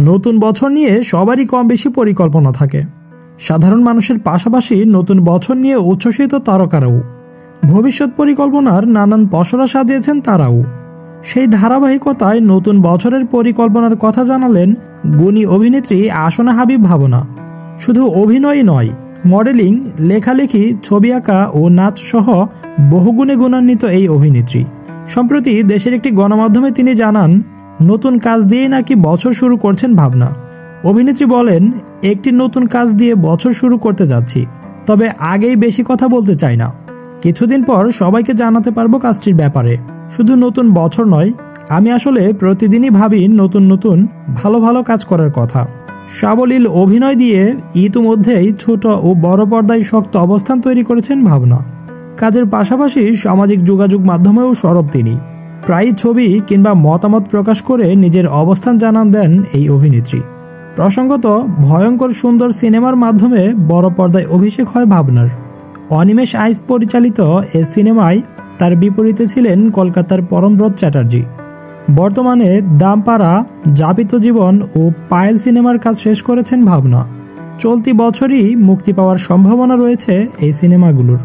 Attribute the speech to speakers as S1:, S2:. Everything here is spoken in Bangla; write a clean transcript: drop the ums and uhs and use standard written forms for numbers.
S1: নতুন বছর নিয়ে সবারই কম বেশি পরিকল্পনা থাকে। সাধারণ মানুষের পাশাপাশি নতুন বছর নিয়ে উচ্ছ্বসিত তারকারাও। ভবিষ্যৎ পরিকল্পনার নানান পসরা সাজিয়েছেন তারাও। সেই ধারাবাহিকতায় নতুন বছরের পরিকল্পনার কথা জানালেন গুণী অভিনেত্রী আসনা হাবিব ভাবনা। শুধু অভিনয়ই নয়, মডেলিং, লেখালেখি, ছবি আঁকা ও নাচ সহ বহুগুণে গুণান্বিত এই অভিনেত্রী। সম্প্রতি দেশের একটি গণমাধ্যমে তিনি জানান, নতুন কাজ দিয়ে নাকি বছর শুরু করছেন ভাবনা। অভিনেত্রী বলেন, একটি নতুন কাজ দিয়ে বছর শুরু করতে যাচ্ছি, তবে আগেই বেশি কথা বলতে চাই না। কিছুদিন পর সবাইকে জানাতে পারবো কাজটির ব্যাপারে। শুধু নতুন বছর নয়, আমি আসলে প্রতিদিনই ভাবি নতুন নতুন ভালো ভালো কাজ করার কথা। সাবলীল অভিনয় দিয়ে ইতিমধ্যেই ছোট ও বড় পর্দায় শক্ত অবস্থান তৈরি করেছেন ভাবনা। কাজের পাশাপাশি সামাজিক যোগাযোগ মাধ্যমেও সরব তিনি। প্রায়ই ছবি কিংবা মতামত প্রকাশ করে নিজের অবস্থান জানান দেন এই অভিনেত্রী। প্রসঙ্গত, ভয়ঙ্কর সুন্দর সিনেমার মাধ্যমে বড় পর্দায় অভিষেক হয় ভাবনার। অনিমেষ আইচ পরিচালিত এ সিনেমায় তার বিপরীতে ছিলেন কলকাতার পরমব্রত চ্যাটার্জি। বর্তমানে দামপাড়া, যাপিত জীবন ও পায়েল সিনেমার কাজ শেষ করেছেন ভাবনা। চলতি বছরই মুক্তি পাওয়ার সম্ভাবনা রয়েছে এই সিনেমাগুলোর।